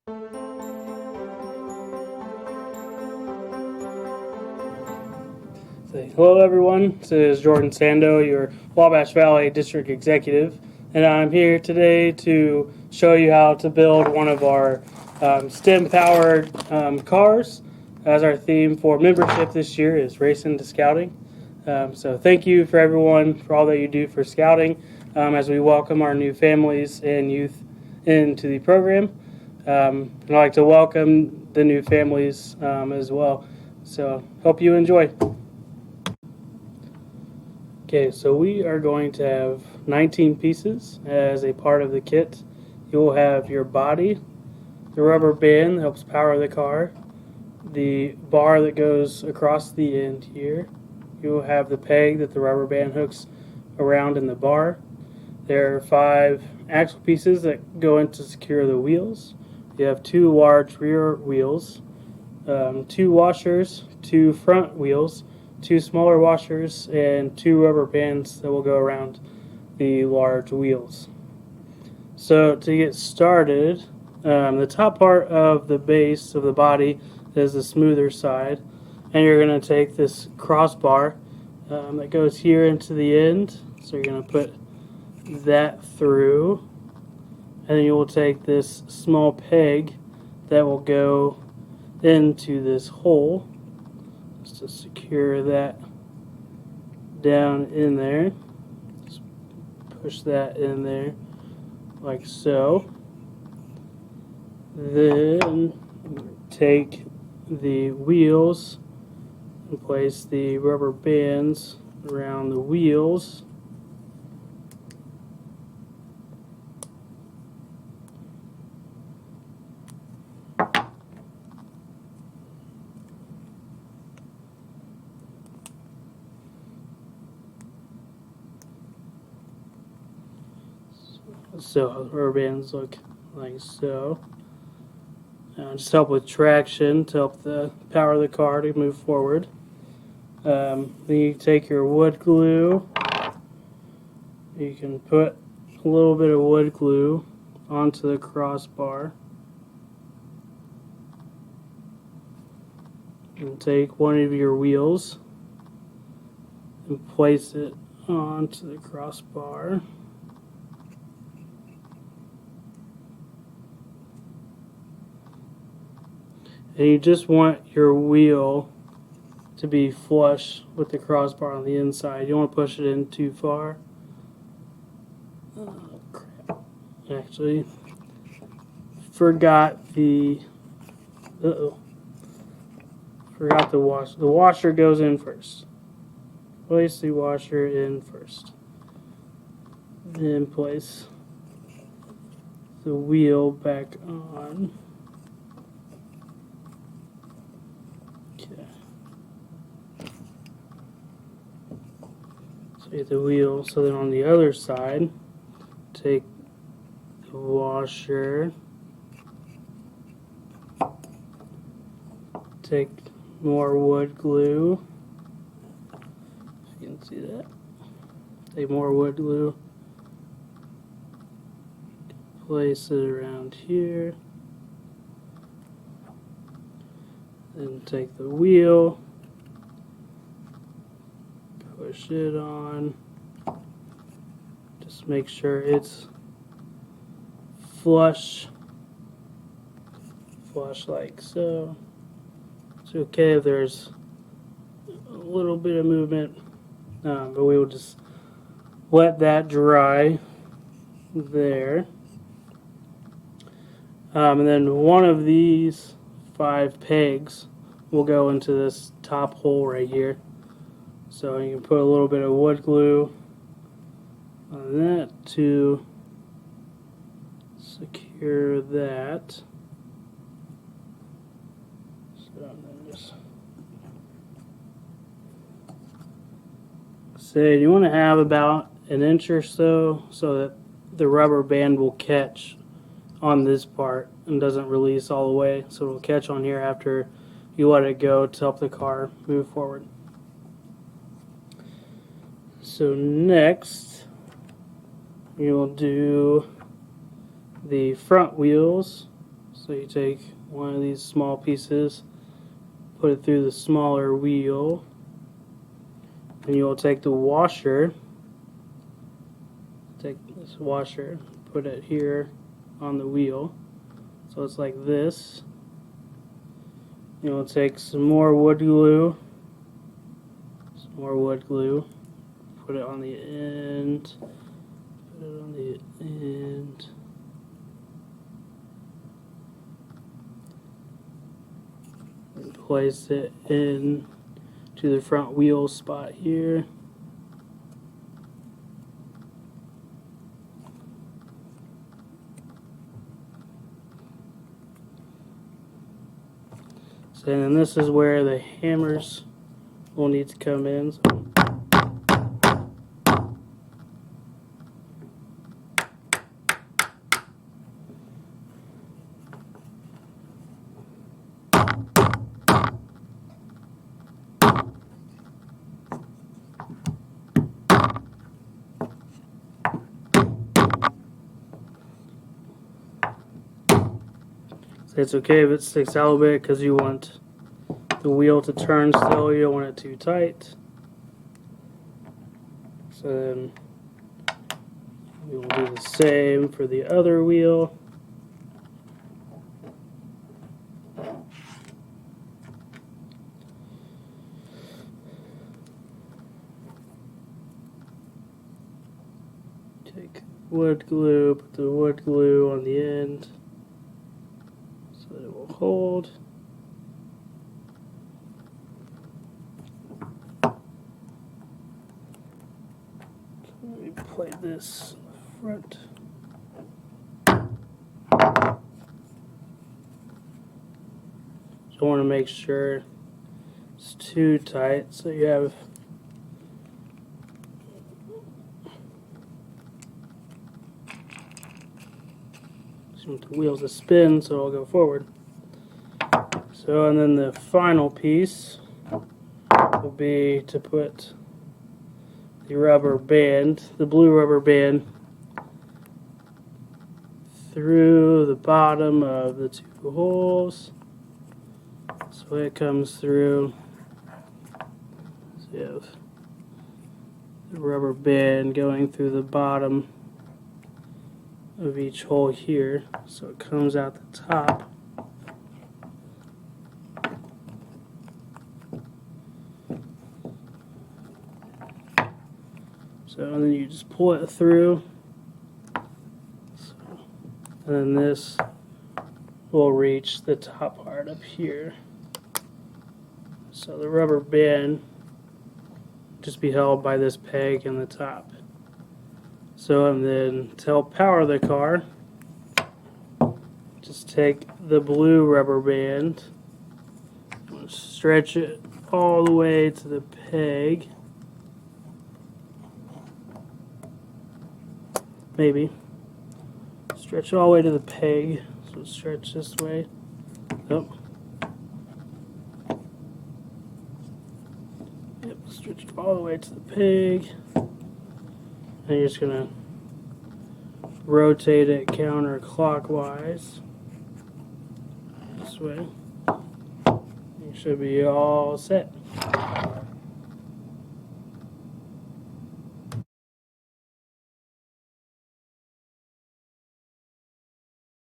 Hello everyone, this is Jordan Sando, your Wabash Valley District Executive, and I'm here today to show you how to build one of our STEM-powered cars, as our theme for membership this year is Racing to Scouting. So thank you for everyone for all that you do for Scouting as we welcome our new families and youth into the program. I'd like to welcome the new families as well. So hope you enjoy. Okay, so we are going to have 19 pieces as a part of the kit. You will have your body, the rubber band that helps power the car, the bar that goes across the end here. You will have the peg that the rubber band hooks around in the bar. There are 5 axle pieces that go in to secure the wheels. You have 2 large rear wheels, 2 washers, 2 front wheels, 2 smaller washers, and 2 rubber bands that will go around the large wheels. So to get started, the top part of the base of the body is the smoother side, and you're going to take this crossbar that goes here into the end. So you're going to put that through, and then you will take this small peg that will go into this hole to secure that down in there. Just push that in there like so. Then take the wheels and place the rubber bands around the wheels. So the rubber bands look like so. Just help with traction to help the power the car to move forward. Then you take your wood glue. You can put a little bit of wood glue onto the crossbar. And take one of your wheels and place it onto the crossbar. And you just want your wheel to be flush with the crossbar on the inside. You don't want to push it in too far. Oh, crap. Actually, forgot the washer. The washer goes in first. Place the washer in first. Then place the wheel back on. So get the wheel. So then on the other side, take the washer, take more wood glue. If you can see that. Take more wood glue. Place it around here. Then take the wheel. Push it on. Just make sure it's flush like so. It's okay if there's a little bit of movement, but we will just let that dry there. And then one of these 5 pegs will go into this top hole right here. So you can put a little bit of wood glue on that to secure that. So then just say you want to have about an inch or so that the rubber band will catch on this part and doesn't release all the way. So it'll catch on here after you let it go to help the car move forward. So next, you'll do the front wheels. So you take one of these small pieces, put it through the smaller wheel, and you'll take the washer, take this washer, put it here on the wheel, so it's like this. You'll take some more wood glue, put it on the end, and place it in to the front wheel spot here. So, and this is where the hammers will need to come in. It's okay if it sticks out a little bit because you want the wheel to turn still, you don't want it too tight. So then we will do the same for the other wheel. Take wood glue, put the wood glue on the end so that it will hold. So let me play this front. So I want to make sure it's too tight, so you have the wheels to spin, so I'll go forward. So, and then the final piece will be to put the rubber band, the blue rubber band, through the bottom of the two holes. So it comes through. So you have the rubber band going through the bottom of each hole here, so it comes out the top. So and then you just pull it through. So, and then this will reach the top part up here. So the rubber band just be held by this peg in the top. So, and then to help power the car, just take the blue rubber band, stretch it all the way to the peg, maybe, stretch it all the way to the peg, so stretch this way, yep, stretch it all the way to the peg. And you're just going to rotate it counterclockwise this way. You should be all set.